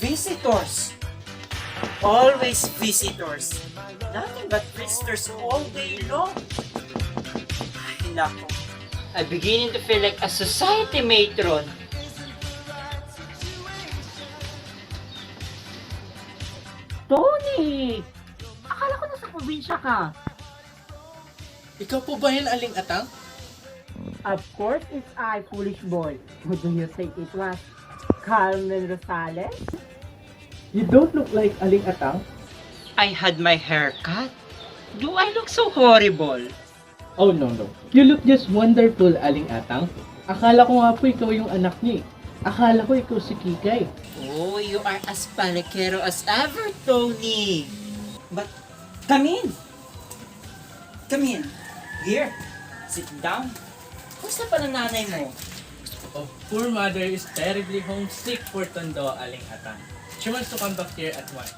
Visitors. Always visitors. Nothing but visitors all day long. Ay, nako. I'm beginning to feel like a society matron. Tony! Akala ko nasa probinsya ka. Ikaw po ba yan, Aling Atang? Of course, it's I, foolish boy. Who do you think it was? Carmen Rosales? You don't look like Aling Atang. I had my hair cut. Do I look so horrible? Oh no. You look just wonderful, Aling Atang. Akala ko nga po ikaw yung anak niya eh. Akala ko ikaw si Kikay. Oh, you are as palikero as ever, Tony. But, come in. Come in. Here, sit down. Kumusta pa na nanay mo? Oh, poor mother is terribly homesick for Tondo, Aling Atang. She wants to come back here at once.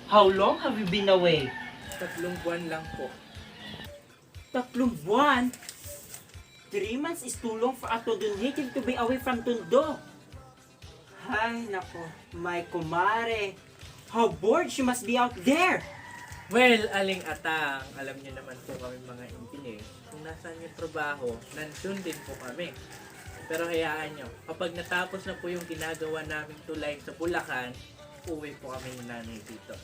How long have you been away? 3 buwan lang po. 3 buwan? 3 months is too long for a Tondo native to be away from Tondo. Ay, nako, my kumare. How bored she must be out there. Well, Aling Atang, alam niyo naman po kami mga engineer. Kung nasaan yung trabaho, nandun din po kami. Pero hayaan nyo, kapag natapos na po yung ginagawa naming tulay sa Bulacan, uwi po kami ni nanay dito.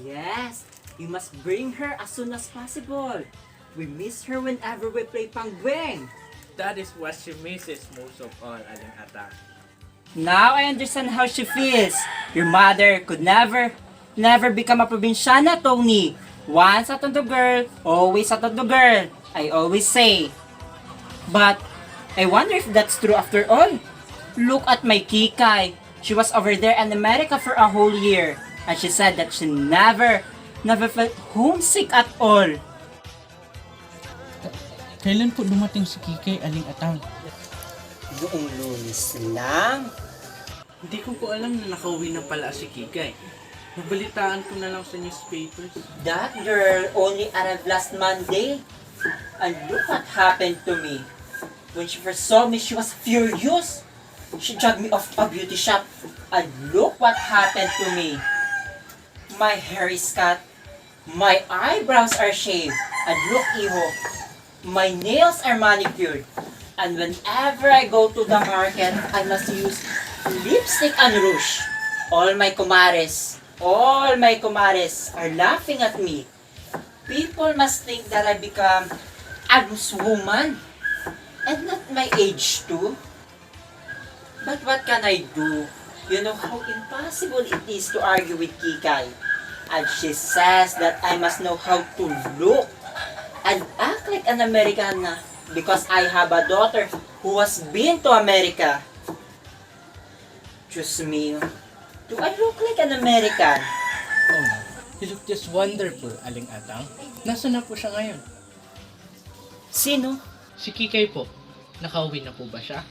Yes, you must bring her as soon as possible. We miss her whenever we play pangbeng. That is what she misses most of all, Aling Atang. Now I understand how she feels. Your mother could never become a probinsyana, Tony. Once a Tondo girl, always a Tondo girl. I always say. But, I wonder if that's true after all. Look at my Kikay. She was over there in America for a whole year. And she said that she never felt homesick at all. Kailan po dumating si Kikay, Aling Atang? Noong Lunes lang. Hindi ko po alam na nakauwi na pala si Kikay. Nabalitaan ko na lang sa newspapers. That girl only arrived last Monday. And look what happened to me. When she first saw me, she was furious. She dragged me off to a beauty shop. And look what happened to me. My hair is cut. My eyebrows are shaved. And look, Iho, my nails are manicured. And whenever I go to the market, I must use lipstick and rouge. All my kumares are laughing at me. People must think that I become a loose woman. And not my age too. But what can I do? You know how impossible it is to argue with Kikay. And she says that I must know how to look and act like an Americana because I have a daughter who has been to America. Diyos mio, do I look like an American? Oh no. You look just wonderful, Aling Atang. Nasaan na po siya ngayon? Sino? Si Kikay po. Nakauwi na po ba siya?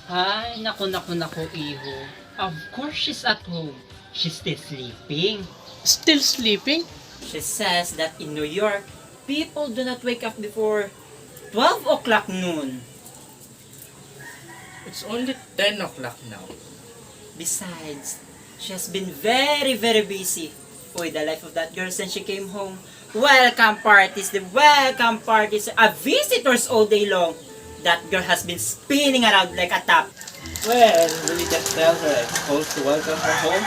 Ay, naku, Iho. Of course she's at home. She's still sleeping. Still sleeping? She says that in New York, people do not wake up before 12 o'clock noon. It's only 10 o'clock now. Besides, she has been very busy. Boy, the life of that girl since she came home. Welcome parties, visitors all day long. That girl has been spinning around like a top. Well, will you just tell her I'm supposed to welcome her home?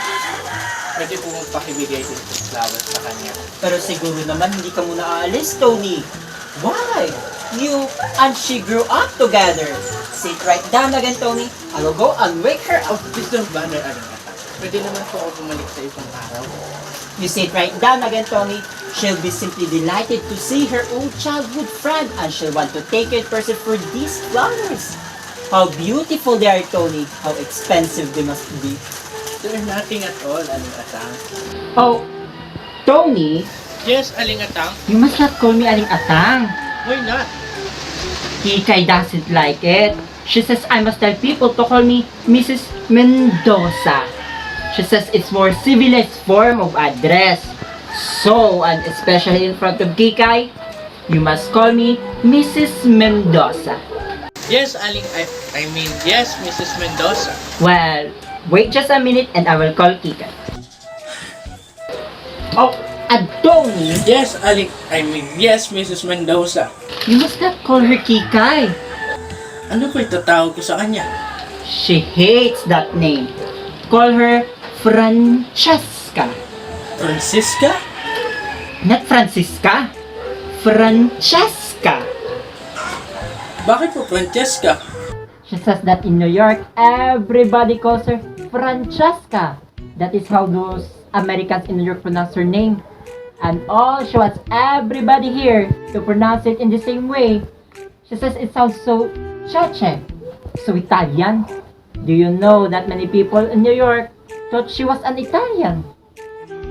Pwede po mong pakibigay din ng flowers sa kanya. Pero siguro naman hindi ka muna aalis, Tony. Why? You and she grew up together. Sit right down again, Tony. I will go and wake her up. Please don't bother, Aling Atang. Pwede naman po ako bumalik sa ibang araw. You sit right down again, Tony. She'll be simply delighted to see her old childhood friend and she'll want to take you in person for these flowers. How beautiful they are, Tony. How expensive they must be. They're nothing at all, Aling Atang. Oh, Tony, Yes, Aling Atang. you must not call me Aling Atang. Why not? Kikay doesn't like it. She says I must tell people to call me Mrs. Mendoza. She says it's more civilized form of address. So, and especially in front of Kikay, you must call me Mrs. Mendoza. Yes, Aling, I mean, yes, Mrs. Mendoza. Well, Wait just a minute and I will call Kika. Oh, Adoni! Yes, yes, Mrs. Mendoza. You must not call her Kikay. Ano ba itatawag ko sa kanya? She hates that name. Call her Francesca. Francisca? Not Francisca. Francesca. Bakit po Francesca? She says that in New York, everybody calls her Francesca. That is how those Americans in New York pronounce her name. And all she wants everybody here to pronounce it in the same way. She says it sounds so Cheche, so Italian. Do you know that many people in New York thought she was an Italian?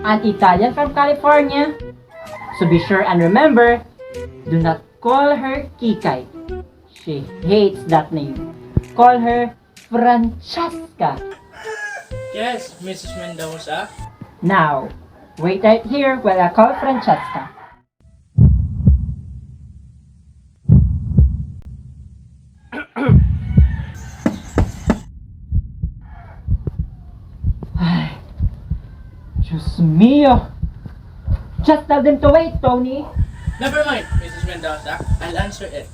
An Italian from California. So be sure and remember, do not call her Kikay. She hates that name. Call her Francesca. Yes, Mrs. Mendoza. Now, wait right here while I call Francesca. Ay, Diyos mio! Just tell them to wait, Tony! Never mind, Mrs. Mendoza. I'll answer it.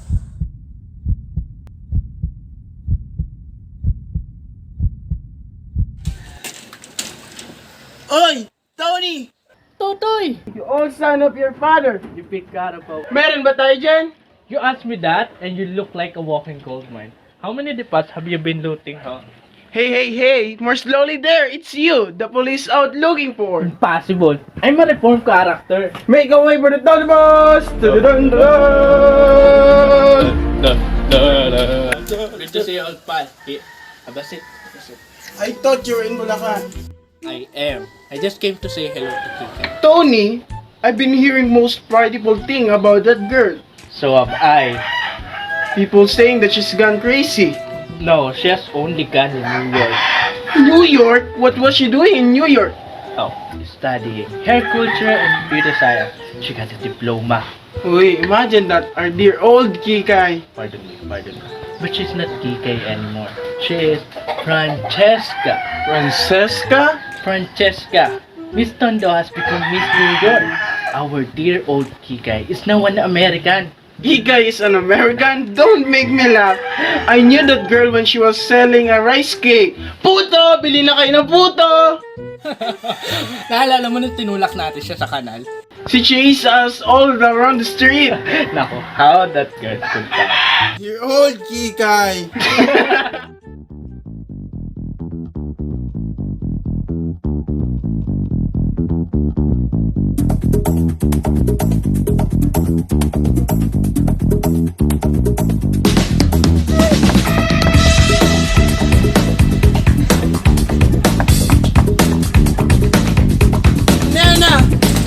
Oy! Tony! Totoy! You all son of your father. You pick out about... Meron ba tayo dyan? You asked me that, and you look like a walking gold mine. How many depots have you been looting, huh? Hey, more slowly there. It's you, the police out looking for. Impossible. I'm a reformed character. Make a way for the tondo boss. Good to see you, old pal. Here, abasit. I thought you were in Bulacan. I am. I just came to say hello to Kika. Tony, I've been hearing most frightful thing about that girl. So have I. People saying that she's gone crazy. No, she has only gone in New York. New York? What was she doing in New York? Oh, studying hair culture and beauty science. She got a diploma. Uy, imagine that, our dear old Kikay. Pardon me. But she's not Kikay anymore. She is Francesca. Francesca. Miss Tondo has become Miss New York. Our dear old Kikay is now an American. Kikay is an American? Don't make me laugh. I knew that girl when she was selling a rice cake. Puto! Bili na kayo ng puto! Naalala mo nung tinulak natin siya sa kanal? She chased us all around the street. Nako, how that girl could die. Your old Kikay. Nana!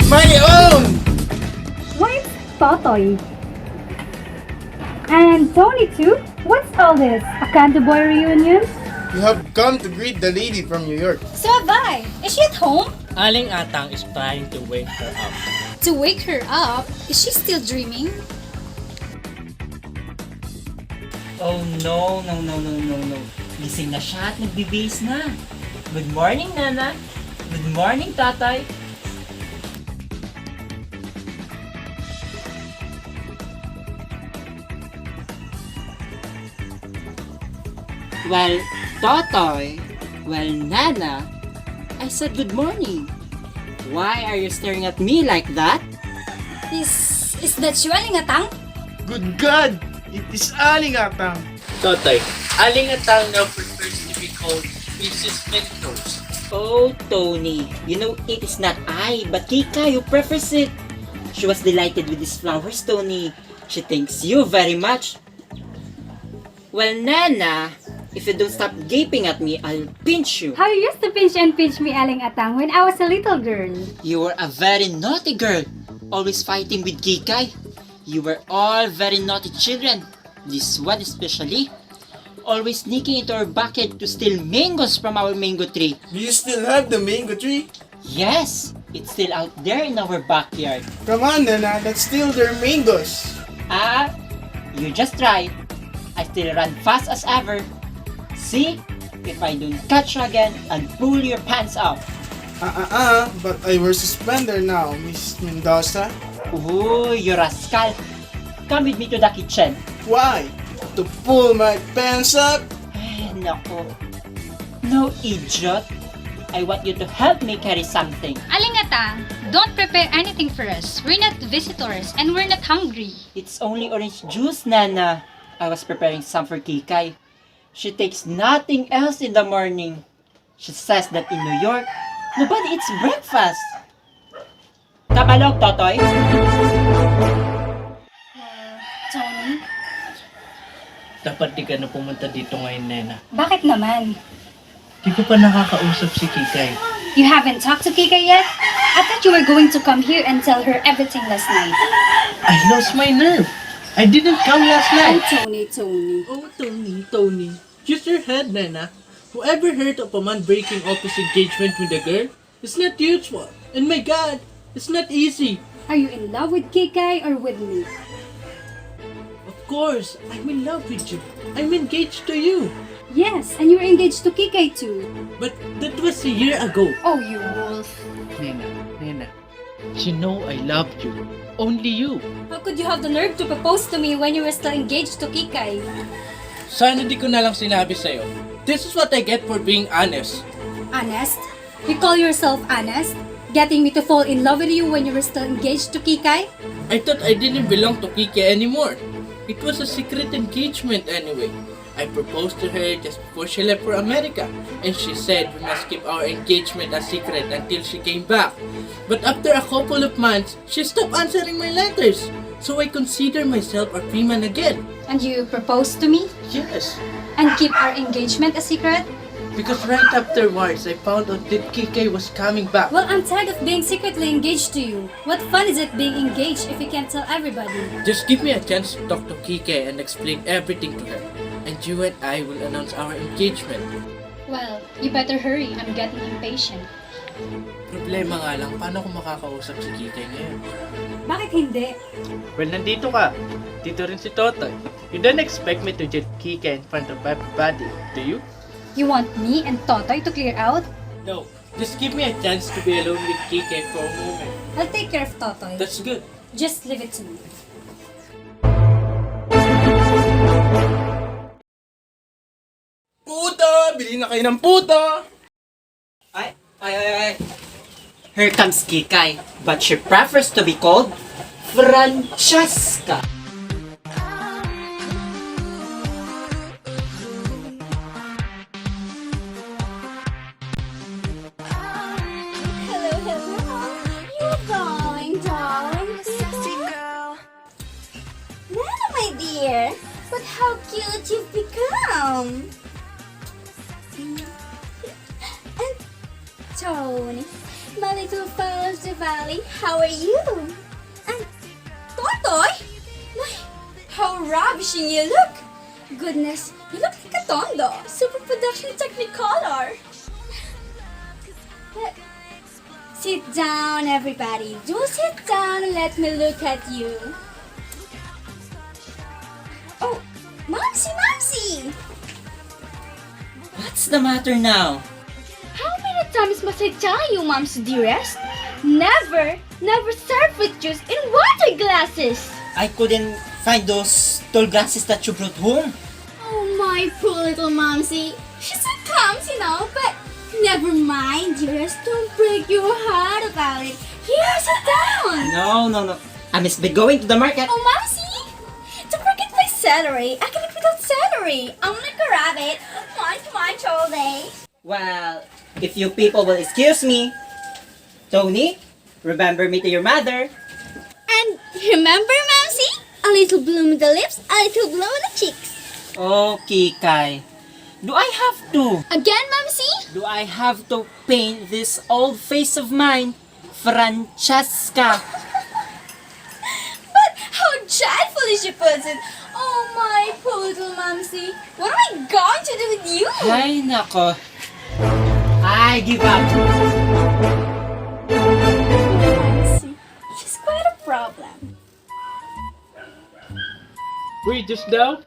My own! Wait, Totoy. And Tony too? What's all this? A Canto Boy reunion? You have come to greet the lady from New York. So have I. Is she at home? Aling Atang is trying to wake her up. To wake her up? Is she still dreaming? Oh no. Gising na siya at nagbibihis na. Good morning, Nana. Good morning, Tatay. Well, Totoy, well, Nana, I said good morning. Why are you staring at me like that? Is that you, Aling Atang? Good God! It is Aling Atang. Totoy, Aling Atang now prefers to be called Mrs. Mentos. Oh, Tony, you know it is not I, but Kika who prefers it. She was delighted with these flowers, Tony. She thanks you very much. Well, Nana, if you don't stop gaping at me, I'll pinch you. How you used to pinch me, Aling Atang, when I was a little girl. You were a very naughty girl, always fighting with Kikay. You were all very naughty children. This one especially. Always sneaking into our backyard to steal mangoes from our mango tree. Do you still have the mango tree? Yes, it's still out there in our backyard. Come on, Nana, let's steal their mangoes. Ah, you just try. I still run fast as ever. See? if I don't catch you again and pull your pants off. But I wear suspender now, Miss Mendoza. Oh, you rascal. Come with me to the kitchen. Why? To pull my pants up? Ay, nako. No, idiot. I want you to help me carry something. Aling Atang, don't prepare anything for us. We're not visitors and we're not hungry. It's only orange juice, Nana. I was preparing some for Kikay. She takes nothing else in the morning. She says that in New York, nobody eats breakfast. Kabalog, Totoy? Tony? Dapat di ka na pumunta dito ngayon, Nena. Bakit naman? Di ko pa nakakausap si Kikay. You haven't talked to Kika yet? I thought you were going to come here and tell her everything last night. I lost my nerve. I didn't come last night. Tony. Oh, Tony. Just your head, Nana. Whoever heard of a man breaking off his engagement with a girl? It's not usual. And my God, it's not easy. Are you in love with Kikay or with me? Of course, I'm in love with you. I'm engaged to you. Yes, and you were engaged to Kikay too. But that was a year ago. Oh, you wolf. Nena. You know I love you. Only you. How could you have the nerve to propose to me when you were still engaged to Kikay? Sana di ko na lang sinabi sa'yo. This is what I get for being honest. Honest? You call yourself honest? Getting me to fall in love with you when you were still engaged to Kikay? I thought I didn't belong to Kiki anymore. It was a secret engagement anyway. I proposed to her just before she left for America, and she said we must keep our engagement a secret until she came back. But after a couple of months, she stopped answering my letters, so I consider myself a free man again. And you proposed to me? Yes, And keep our engagement a secret? because right afterwards I found out that Kiki was coming back. Well, I'm tired of being secretly engaged to you. What fun is it being engaged if you can't tell everybody? Just give me a chance to talk to Kiki and explain everything to her, and you and I will announce our engagement. Well, you better hurry. I'm getting impatient. Problema nga lang, paano ko makakausap si Kiki ngayon? Bakit hindi? Well, nandito ka. Dito rin si Totoy. You don't expect me to jet Kiki in front of everybody, do you? You want me and Totoy to clear out? No. Just give me a chance to be alone with Kiki for a moment. I'll take care of Totoy. That's good. Just leave it to me. Puto! Bili na kayo ng puto! Ay. Here comes Kikay, but she prefers to be called Francesca. Hello. You're darling. Sexy girl. Nana, my dear. But how cute you've become. And Tony, my little fellow of the valley, how are you? And Totoy? My, how ravishing you look. Goodness, you look like a tondo. Super production technicolor. Sit down, everybody. Do sit down and let me look at you. Oh, Momsy! What's the matter now? How many times must I tell you, Mom's dearest? Never serve with juice in water glasses. I couldn't find those tall glasses that you brought home. Oh, my poor little Momsy. She's so clumsy now, but never mind, dearest. Don't break your heart about it. Here, sit down. No. I must be going to the market. Oh, Momsy! Don't forget my celery. I can live without celery. I'm gonna grab it. Munch all day. Well, if you people will excuse me. Tony, remember me to your mother. And remember, Momsy? A little bloom in the lips, a little blow in the cheeks. Oh, Kikay. Do I have to? Again, Momsy? Do I have to paint this old face of mine, Francesca? But how dreadfully she puts it. Oh, my poor little Momsy. What am I going to do with you? Ay, nako. I give up. Momsy, she's quite a problem. Wait, just now?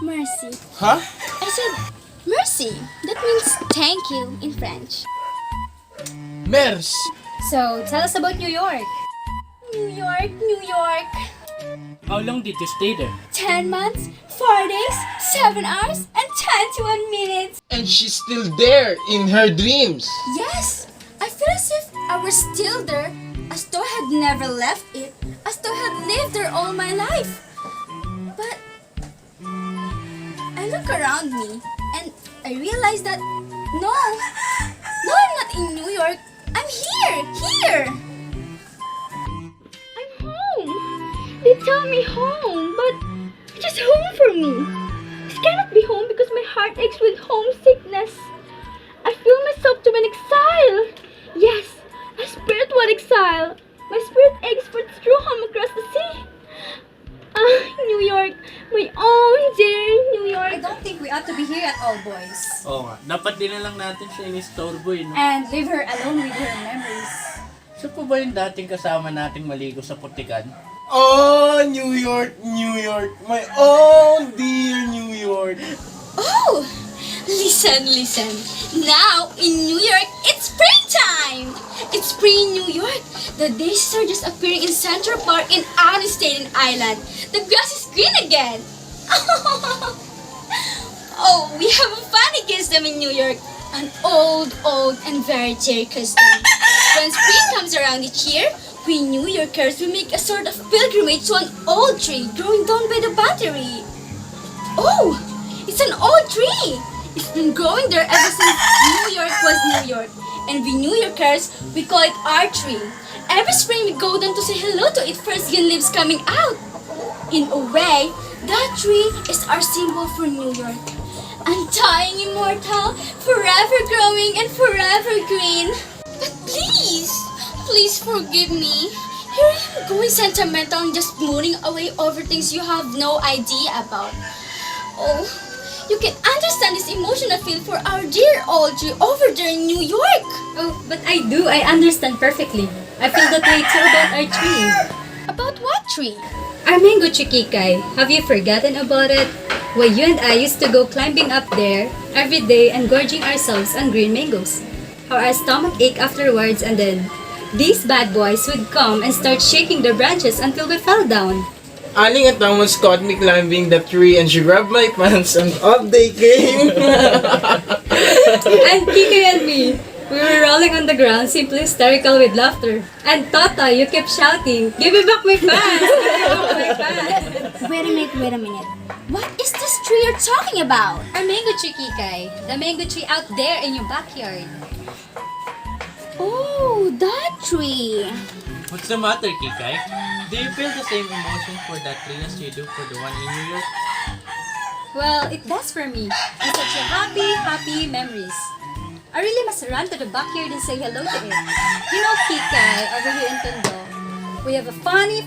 Mercy. Huh? I said mercy. That means thank you in French. Mers. So, tell us about New York. New York, New York. How long did you stay there? 10 months, 4 days, 7 hours, and 21 minutes. And she's still there in her dreams. Yes, I feel as if I was still there, as though I had never left it, as though I had lived there all my life. But I look around me and I realize that no, I'm not in New York. I'm here. I'm home. They tell me home, but it's just home for me. This cannot be home because my heart aches with homesickness. I feel myself to an exile. Yes, a spiritual exile. My spirit aches for its true home across the sea. New York, my own dear New I York. don't think we ought to be here at all, boys. Oo nga, dapat din na lang natin siya in-istorbo no? And leave her alone with her memories. Siya po ba yung dating kasama nating maligo sa putikan? Oh, New York, New York. My own dear New York. Oh, listen. Now in New York, it's springtime. It's spring in New York. The daisies are just appearing in Central Park in Island Staten Island. The grass is green again. Oh, we have a funny custom in New York. An old and very dear custom. When spring comes around each year, we New Yorkers will make a sort of pilgrimage to an old tree growing down by the Battery. Oh, it's an old tree. It's been growing there ever since New York was New York. And we New Yorkers, we call it our tree. Every spring we go down to say hello to it first young leaves coming out. In a way, that tree is our symbol for New York. Undying immortal, forever growing and forever green. But please forgive me. Here I am going sentimental and just mooning away over things you have no idea about. Oh, you can understand this emotion I feel for our dear old tree over there in New York. Oh, but I do. I understand perfectly. I feel that way too about our tree. About what tree? Our mango tree, Kikay. Have you forgotten about it? Well, you and I used to go climbing up there every day and gorging ourselves on green mangoes. How our stomach ached afterwards, and then these bad boys would come and start shaking the branches until we fell down. Aling at once caught me climbing the tree and she grabbed my pants and up they came. And Kikay and me, we were rolling on the ground, simply hysterical with laughter. And Tata, you kept shouting, "Give me back my pants! Give me back my pants!" Wait a minute. What is this tree you're talking about? Our mango tree, Kikay. The mango tree out there in your backyard. Oh, that tree. What's the matter, Kikay? Do you feel the same emotion for that tree as you do for the one in New York? Well, it does for me. And such a happy memories. I really must run to the backyard and say hello to it. You know, Kikay, over here in Tondo, we have a funny,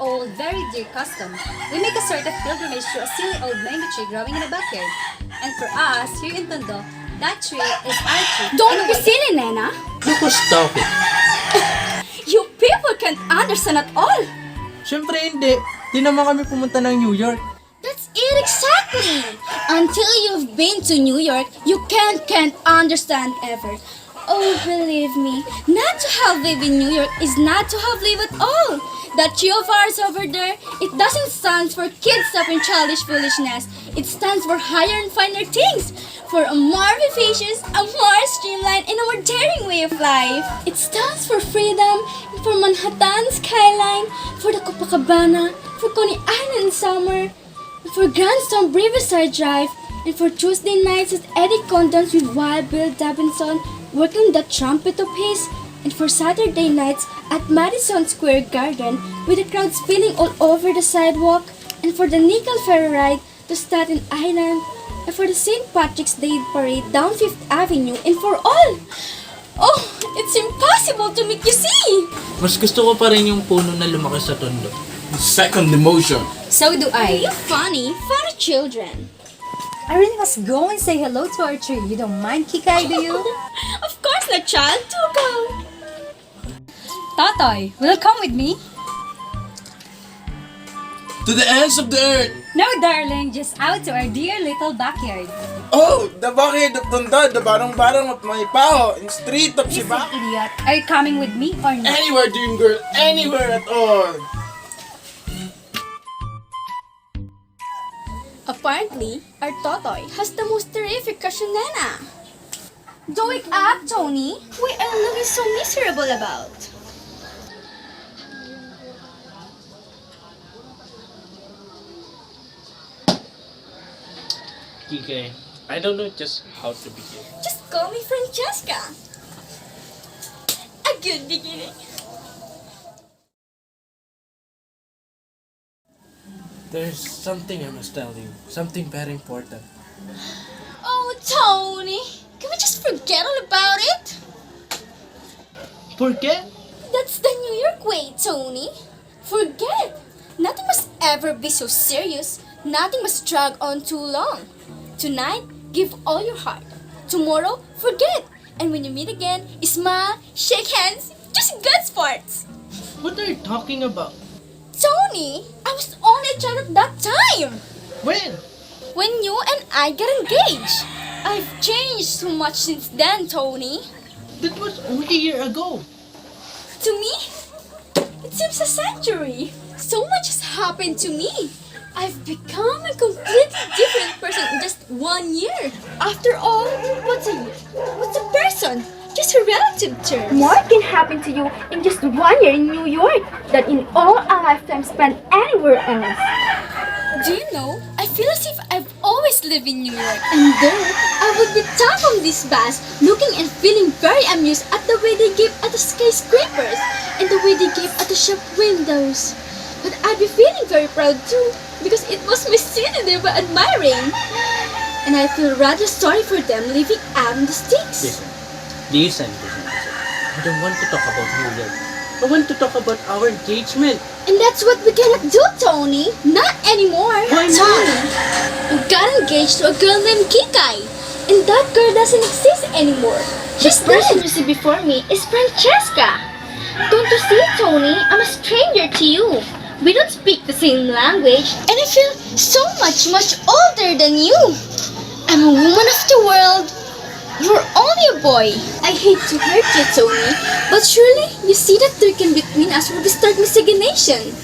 old, very dear custom. We make a sort of pilgrimage to a silly old mango tree growing in the backyard. And for us, here in Tondo, that tree is our tree. Don't be silly, Nena. Naku, stop it. You people can't understand at all. Siyempre hindi. Di naman kami pumunta ng New York. That's it exactly. Until you've been to New York, you can't understand ever. Oh, believe me, not to have lived in New York is not to have lived at all. That tree of ours over there, it doesn't stand for kid stuff and childish foolishness. It stands for higher and finer things. For a more vivacious, a more streamlined, and a more daring way of life. It stands for freedom, and for Manhattan skyline, for the Copacabana, for Coney Island summer, and for Grandstone Riverside Drive, and for Tuesday nights at Eddie Condon's with Wild Bill Davidson working the trumpet of his, and for Saturday nights at Madison Square Garden with the crowd spilling all over the sidewalk, and for the Nickel Ferry ride to Staten Island, and for the St. Patrick's Day parade down Fifth Avenue, and for all. Oh, it's impossible to make you see. Mas gusto ko pa rin yung puno na lumaki sa Tondo. Second emotion. So do I. You funny children. I really must go and say hello to our tree. You don't mind, Kikay, do you? Of course not, child. Do go. Tatoy, will you come with me? To the ends of the earth. No, darling, just out to our dear little backyard. Oh, the backyard of Tondo, the barong-barong of my paho, in street of Listen, Shiba. idiot. Are you coming with me or not? Anywhere, dream girl, anywhere at all. Apparently, our Totoy has the most terrific crush on Nana. Don't wake up, Tony. What are you looking so miserable about? Kike, I don't know just how to begin. Just call me Francesca. A good beginning. There's something I must tell you. Something very important. Oh, Tony. Can we just forget all about it? Forget? That's the New York way, Tony. Forget. Nothing must ever be so serious. Nothing must drag on too long. Tonight, give all your heart. Tomorrow, forget. And when you meet again, smile, shake hands, just good sports. What are you talking about? Tony, I was only a child at that time. When? When you and I got engaged. I've changed so much since then, Tony. That was only a year ago. To me, it seems a century. So much has happened to me. I've become a completely different person in just 1 year. After all, what's a year? What's a person? Just a relative term. More can happen to you in just 1 year in New York than in all a lifetime spent anywhere else. Do you know, I feel as if I've always lived in New York. And there, I would be top of this bus, looking and feeling very amused at the way they gave at the skyscrapers and the way they gave at the shop windows. But I'd be feeling very proud too, because it was my city they were admiring. And I feel rather sorry for them living out in the sticks. Listen. I don't want to talk about New York. I want to talk about our engagement. And that's what we cannot do, Tony. Not anymore. Why not? Tony, we got engaged to a girl named Kikai. And that girl doesn't exist anymore. She's The person dead. you see before me is Francesca. Don't you see, Tony? I'm a stranger to you. We don't speak the same language. And I feel so much older than you. I'm a woman of the world. You're only a boy. I hate to hurt you, Tony, but surely you see that there can between us will be start miscegenation.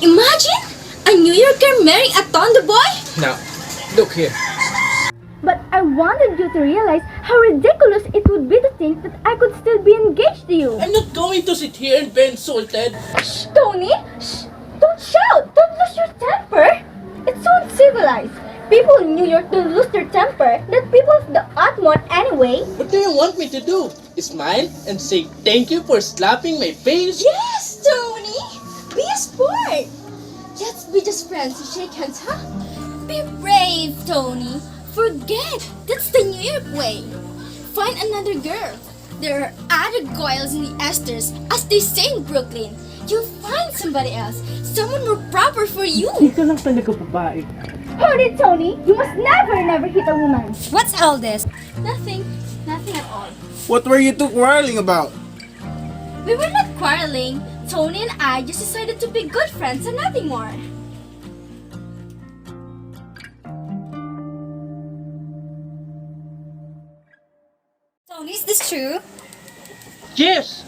Imagine a New Yorker marrying a tondo boy. Now, look here. But I wanted you to realize how ridiculous it would be to think that I could still be engaged to you. I'm not going to sit here and be insulted. Shh, Tony! Shh! Don't shout! Don't lose your temper! It's so uncivilized. People in New York don't lose their temper. That people of the Ottoman anyway. What do you want me to do? Smile and say thank you for slapping my face? Yes, Tony. Be a sport. Let's be just friends and shake hands, huh? Be brave, Tony. Forget. That's the New York way. Find another girl. There are other goyles in the esters, as they say in Brooklyn. You'll find somebody else. Someone more proper for you. Ikaw lang talaga babae. Hold it, Tony! You must never hit a woman! What's all this? Nothing. Nothing at all. What were you two quarreling about? We were not quarreling. Tony and I just decided to be good friends and nothing more. Tony, is this true? Yes!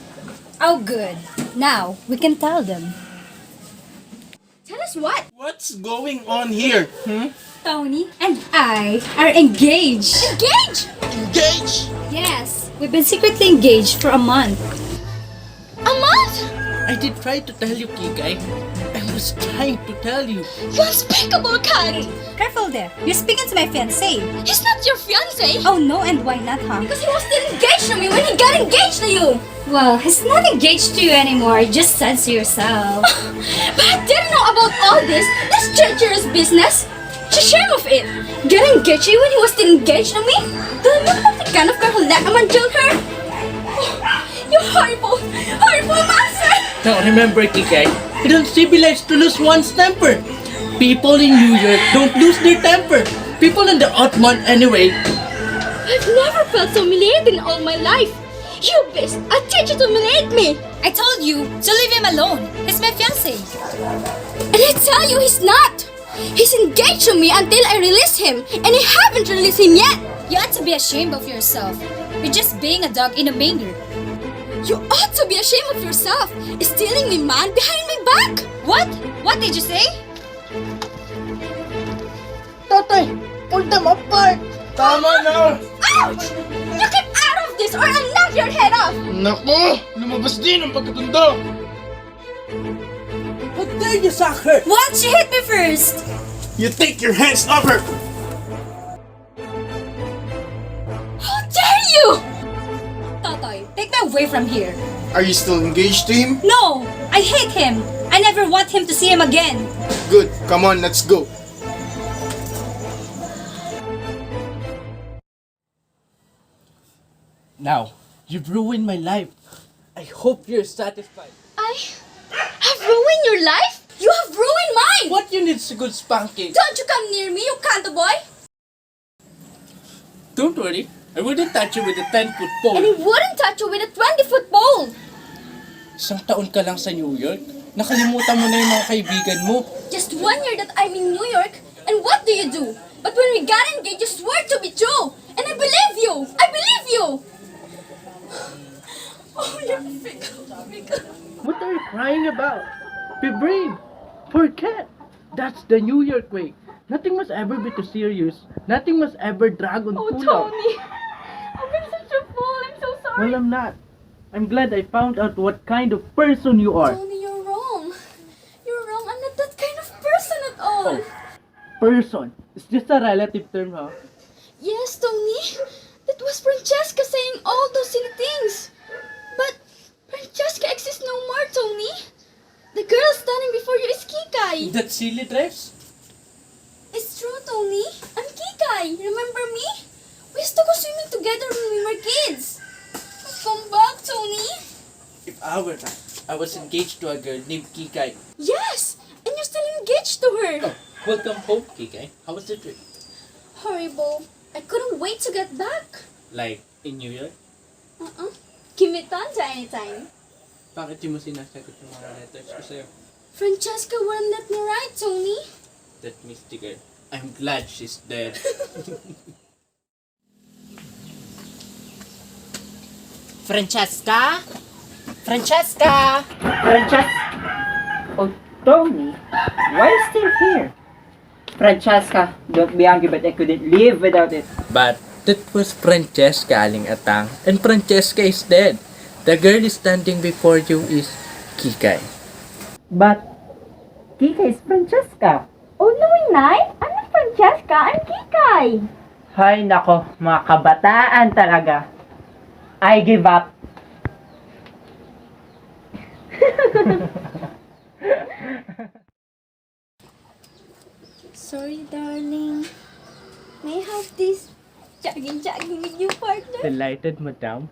Oh, good. Now, we can tell them. Tell us what? What's going on here? Tony and I are engaged. Engage! Engaged? Yes, we've been secretly engaged for a month. A month? I did try to tell you, Kikay. I was trying to tell you. You unspeakable cunt! Careful there. You're speaking to my fiancé. He's not your fiancé! Oh no, and why not, huh? Because he was still engaged to me when he got engaged to you! Well, he's not engaged to you anymore. Just censor yourself. But I didn't know about all this treacherous business! Just shame of it! Get engaged to you when he was still engaged to me? Do you look like the kind of girl who let a man jilt her? You horrible monster! Now remember, Kikay, you don't civilize to lose one's temper. People in New York don't lose their temper. People in the Ottoman anyway. I've never felt so humiliated in all my life. You beast! I'll teach you to humiliate me! I told you to leave him alone. He's my fiancé. And I tell you he's not! He's engaged to me until I release him, and I haven't released him yet! You ought to be ashamed of yourself. You're just being a dog in a manger. You ought to be ashamed of yourself! Stealing my man behind my back! What? What did you say? Tatay, pull them apart! Tama na! Ouch! You keep out of this or I'll knock your head off! Naku! Lumabas din ang pagkatundo! How dare you suck her? What? She hit me first. You take your hands off her! How dare you! Totoy, take me away from here. Are you still engaged to him? No! I hate him. I never want him to see him again. Good, come on, let's go. Now, you've ruined my life. I hope you're satisfied. I have ruined your life? You have ruined mine! What you need is a good spanking. Don't you come near me, you canto boy! Don't worry, I wouldn't touch you with a 10-foot pole. And I wouldn't touch you with a 20-foot pole! Isang taon ka lang sa New York. Nakalimutan mo na yung mga kaibigan mo. Just 1 year that I'm in New York, and what do you do? But when we got engaged, you swore to be true! And I believe you! I believe you! Oh, you're fickle. What are you crying about? Be brave. Forget. That's the New York way. Nothing must ever be too serious. Nothing must ever drag on Oh, too long. Tony! I've been such a fool. I'm so sorry. Well, I'm not. I'm glad I found out what kind of person you are. Tony, you're wrong. You're wrong. I'm not that kind of person at all. Oh, person. It's just a relative term, huh? Yes, Tony. That was Francesca saying all those silly things. But Francesca exists no more, Tony. The girl standing before you is Kikai. That silly dress? It's true, Tony. I'm Kikai. Remember me? We used to go swimming together when we were kids. Come back, Tony. If I were not, I was engaged to a girl named Kikai. Yes, and you're still engaged to her. Oh, welcome home, Kikai. How was the trip? Horrible. I couldn't wait to get back. Like, in New York? Give me tons anytime. Bakit di mo sinasagot yung mga letters ko sa'yo? Francesca wouldn't let me write, Tony. That misty girl. I'm glad she's dead. Francesca? Francesca! Francesca! Oh, Tony, why are you still here? Francesca, don't be angry, but I couldn't live without it. But that was Francesca, Aling Atang. And Francesca is dead. The girl standing before you is Kikai. But Kika is Francesca. Oh, no, Nay. I'm not Francesca. I'm Kikai. Hay nako, mga kabataan talaga. I give up. Sorry, darling. May I have this jogging with you, partner? Delighted, madam.